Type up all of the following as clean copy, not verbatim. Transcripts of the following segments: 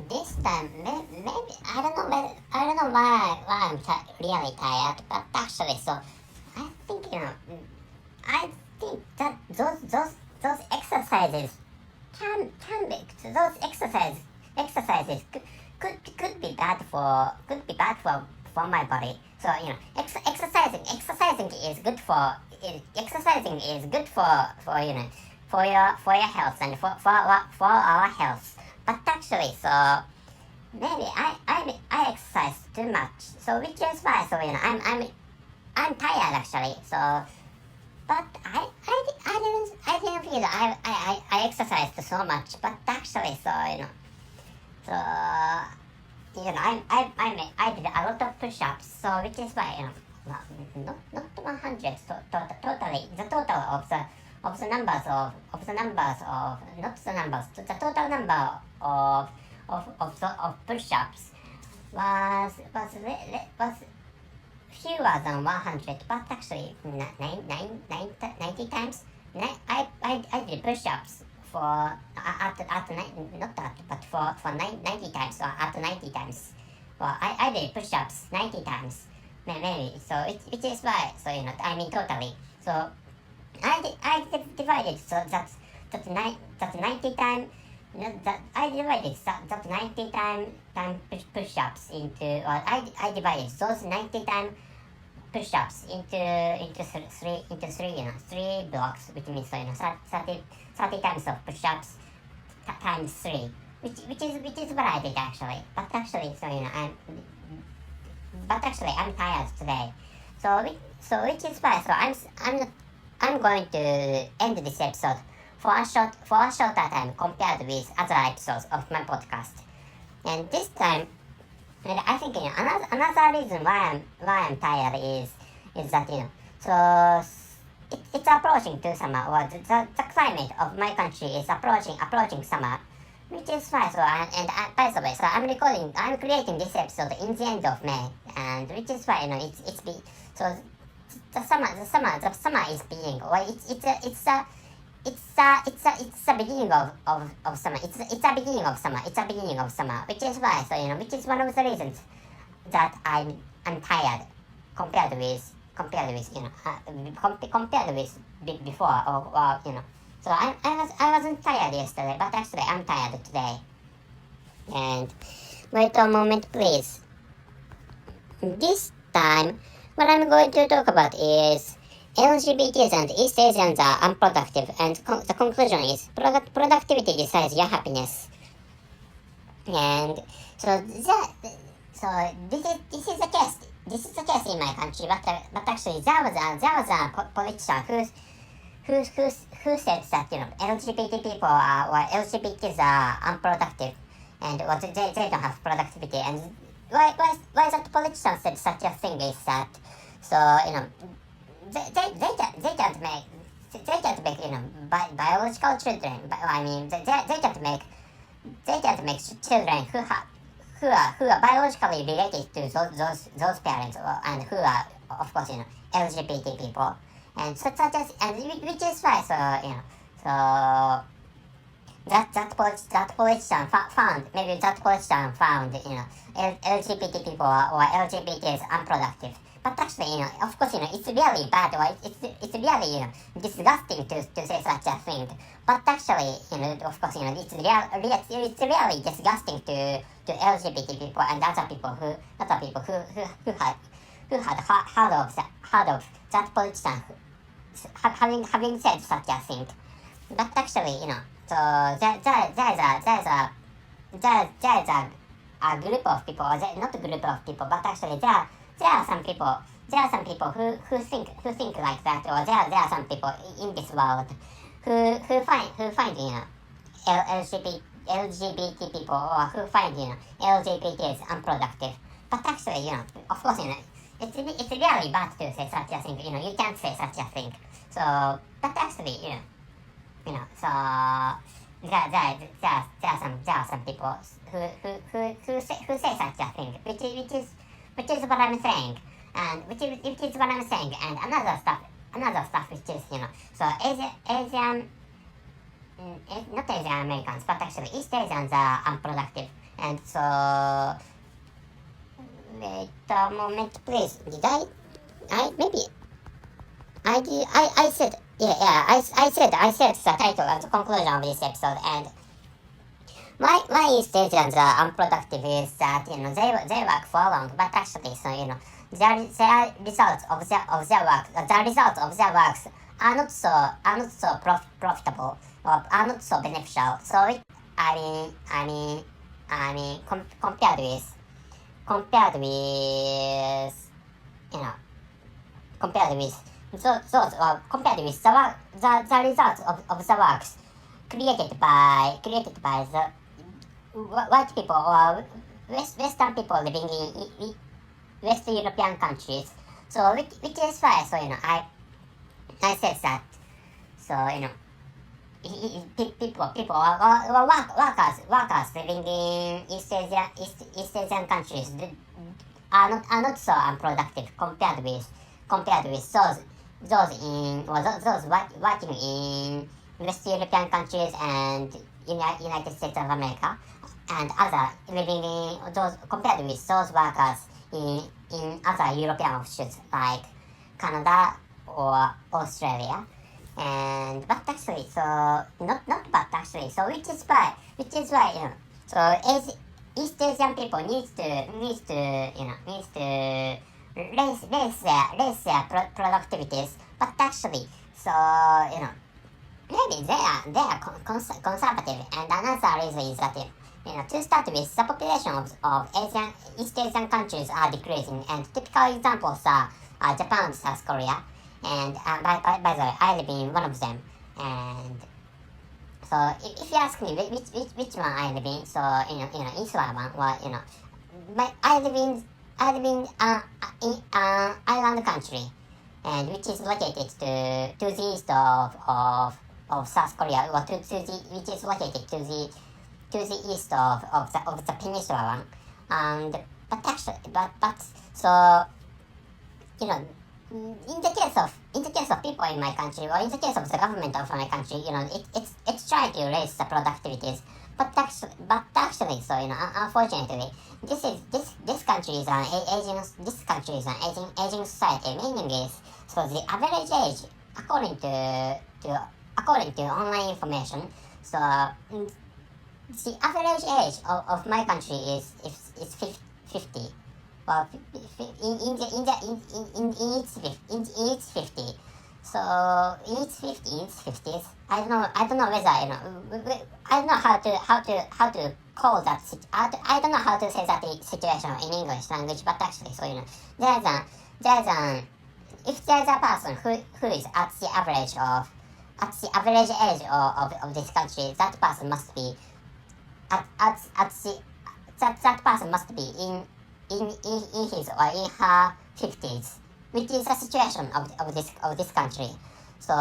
this time, maybe I don't know why I'm really tired, but actually, so I think I think that those exercises can be those exercises could be bad for my body. So exercising is good exercising is good for for your health and for our health. But actually, so maybe I exercise too much. So which is why I'm tired actually. So but I didn't feel I exercised so much. But actually, so so I did a lot of push-ups. So which is why not 100 totally the total of the numbers of not the numbers the total number of push-ups was fewer than 100, but actually 90 times. I did push-ups for not at but for 90 times or at 90 times. Well, I did push-ups 90 times, maybe. So it is why. So I mean totally. So I divided so that's 90 time. That I divided that 90 time push-ups into. Or I divided those 90 time push-ups into three blocks, which means 30 times of push-ups times 3, which is what I did actually. But actually, so I'm tired today. So which is why. So I'm going to end this episode for a shorter time compared with other episodes of my podcast. And this time, and I think another reason why I'm tired is that so it's approaching to summer, or the climate of my country is approaching summer, which is why. So by the way, so I'm creating this episode in the end of May, and which is why it's be so the summer is being, or it's a beginning of summer. It's a beginning of summer. It's a beginning of summer, which is why. So which is one of the reasons that I'm tired compared with compared with before, or So I wasn't tired yesterday, but actually I'm tired today. And wait a moment, please. This time, what I'm going to talk about is LGBTs and East Asians are unproductive, and the conclusion is productivity decides your happiness. And so this is the case. This is the case in my country, but actually there was a politician who said that LGBT people or LGBTs are unproductive, and they don't have productivity. And why that politician said such a thing is that they can't make biological children. I mean they can't make children who are biologically related to those parents, and who are of course LGBT people, and such as, and which is why so that politician found LGBT people or LGBT is unproductive. But actually, of course, it's really bad, or it's really, disgusting to say such a thing. But actually, of course, it's really disgusting to LGBT people and other people who had heard of that politician having said such a thing. But actually, so there's a group of people, or not a group of people, but actually there are some people who think like that, or there are some people in this world who find LGBT people, or who find LGBT is unproductive. But actually, of course, it's really bad to say such a thing. You can't say such a thing. So, but actually, so there are some people who say such a thing, which is what I'm saying, and which is what I'm saying, and another stuff which is so Asian, not Asian Americans, but actually East Asians are unproductive, And so wait a moment, please. Did I maybe I said I said the title and the conclusion of this episode. And why East Asians are unproductive is that they work for long, but actually their results of their work, the results of their works are not so profitable or are not so beneficial. So compared with compared with the results of the works created by the white people or Western people living in West European countries. So which is why I said that. So people or workers living in East Asian countries are not so unproductive compared with those working in West European countries and United States of America, and other living in those compared with those workers in other European offshoots like Canada or Australia. And but actually, which is why East Asian people needs to raise their productivities. But actually, maybe they are conservative. And another reason is that to start with, the population of East Asian countries are decreasing, and typical examples are Japan, South Korea, and by the way, I live in one of them. And so if you ask me which one I live in, so each one, well, I live in island country, and which is located to the east of South Korea, or which is located to the east of the peninsula one. And in the case of people in my country, or in the case of the government of my country, it's trying to raise the productivities. But actually, unfortunately, this country is an aging society. Meaning is, so the average age, according to online information, so the average age of my country is 50. Well, in its 50. So in its 50s, I don't know whether I don't know how to call that. I don't know how to say that situation in English language. But actually, if there's a person who is at the average age of this country, that person must be that person must be in his or in her 50s, which is the situation of this country. So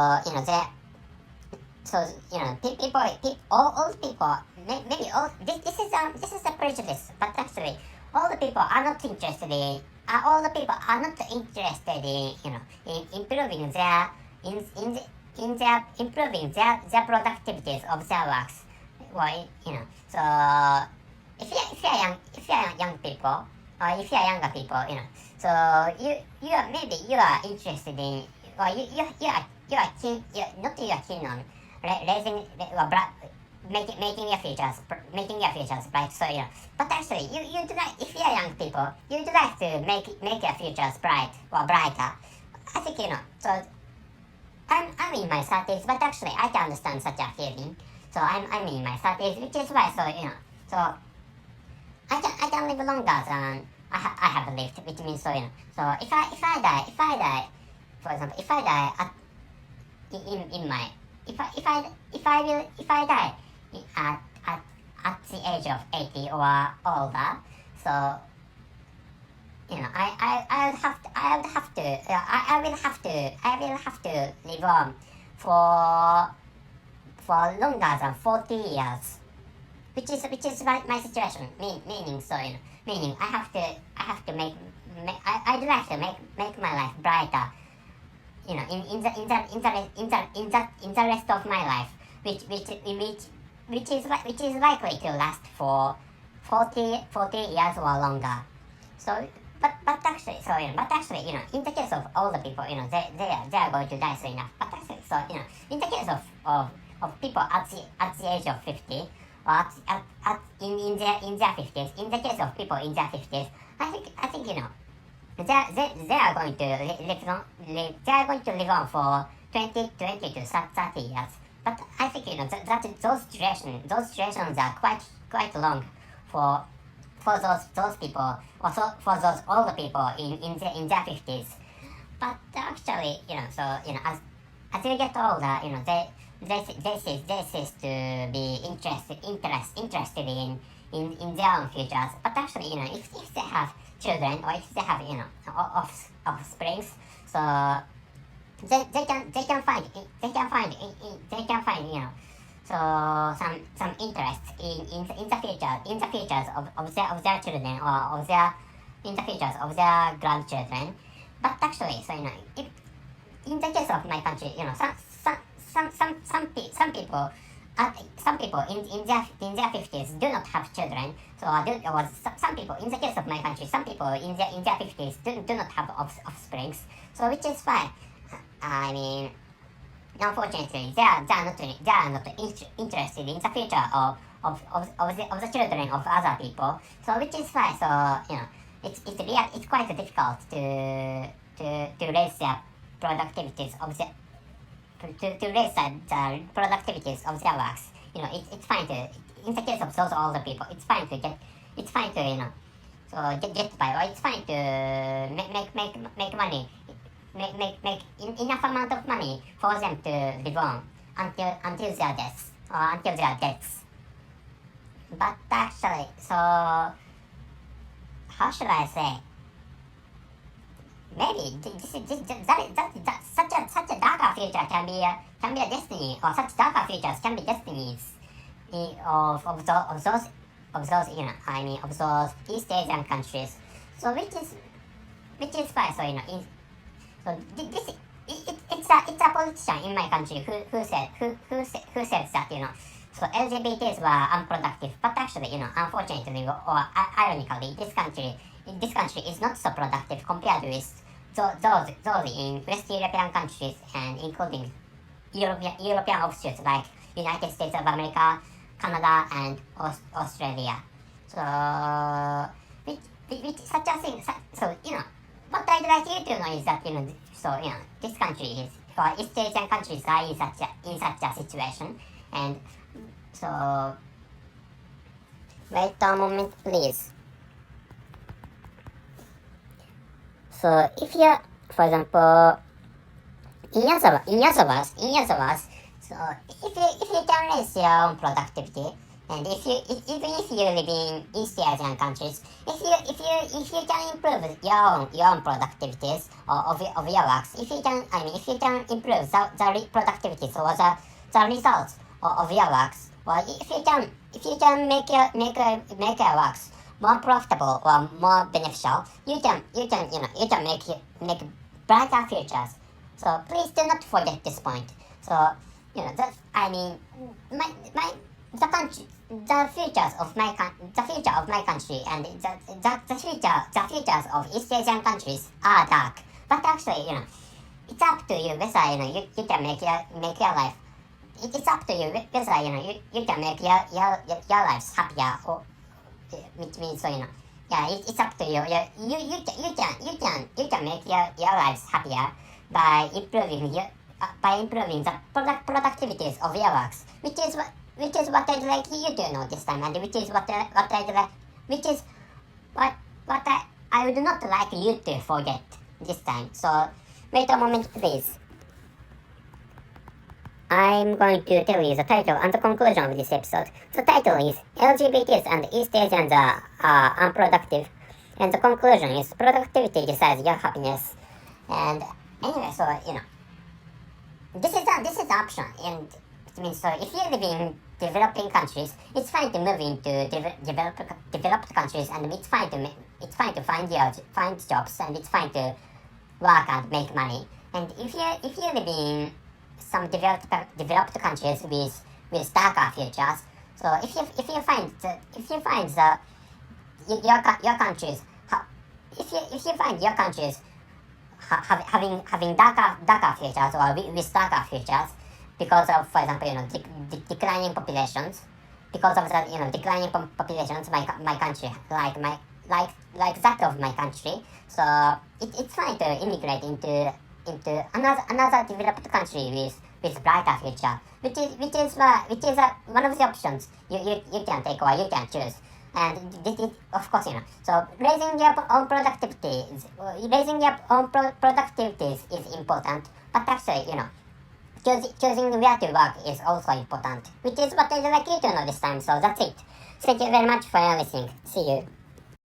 old people, maybe all this is a prejudice, but actually all the people are not interested in in improving their productivities of their works. Well, so if you are young people, or if you are younger people, so you are interested in, or you are keen on raising or making your futures bright. So but actually you do like, if you are young people, you do like to make your futures bright or brighter. I think so I'm in my 30s, but actually I can understand such a feeling. So I'm in my 30s, which is why so I can live longer than I have lived, which means so if I die, for example, if I die if I die at the age of 80 or older, so I will have to live on for longer than 40 years. Which is my situation. Meaning I have to make I'd like to make my life brighter. In the rest of my life, which is likely to last for 40 years or longer. So, but actually, in the case of older people, they are going to die soon enough. But actually, in the case of people at the age of 50, or in their 50s, in the case of people in their 50s, I think they are going to they are going to live on for 20 to 30 years. But I think that those durations are quite long for those people, also for those older people in their 50s. But actually, as you get older, they cease to be interested in their own futures. But actually, if they have children, or if they have offsprings, so they can find so some interest in the futures of their children, or in the futures of their grandchildren. But actually, if, in the case of my country, some people in their 50s do not have children. So some people in the case of my country, some people in their 50s do not have offsprings. So which is fine. I mean, unfortunately, they are not interested in the future of the children of other people. So which is fine. So it's quite difficult to raise their productivities of the to raise the productivities of their works. It's fine to, in the case of those older people, it's fine to get by, or it's fine to make money, make enough amount of money for them to live on until their deaths, or until their deaths. But actually, so how should I say? Maybe such a darker future can be a destiny, or such darker futures can be destinies of those of those East Asian countries. So which is fine. So it's a politician in my country who said that so LGBTs were unproductive. But actually, unfortunately or ironically, this country is not so productive compared with those in West European countries, and including European offshoots like United States of America, Canada, and Australia. So, which such a thing. So what I'd like you to know is that this country is, or East Asian countries are in such a situation, and so wait a moment, please. So if you, for example, in your words, so if you can raise your own productivity, and even if you live in East Asian countries, if you can improve your own productivities of your works, if you can improve the productivities or the results of your works, or if you can make your works more profitable or more beneficial, you can make brighter futures. So please do not forget this point. So the futures of my country, and the futures of East Asian countries are dark. But actually, it's up to you whether you can make your life. It's up to you whether you can make your lives happier, or which means it's up to you. You can make your lives happier by improving the productivities of your works, which is what I'd like you to know this time, and which is what I would not like you to forget this time. So wait a moment, please. I'm going to tell you the title and the conclusion of this episode. The title is LGBTs and East Asians are unproductive, and the conclusion is productivity decides your happiness. And anyway, so this is the option, and it means, so if you live in developing countries, it's fine to move into developed countries, and it's fine to find jobs, and it's fine to work and make money. And if you live in some developed countries with darker futures, So if you find the your countries if you find your countries having darker futures or with darker futures because of, for example, declining populations, because of the declining populations, my country like that of my country. So it's fine to immigrate into another developed country with brighter future, which is one of the options you can take or you can choose. And this of course, so raising your own productivity is important, but actually, choosing where to work is also important, which is what I'd like you to know this time. So that's it. Thank you very much for listening. See you.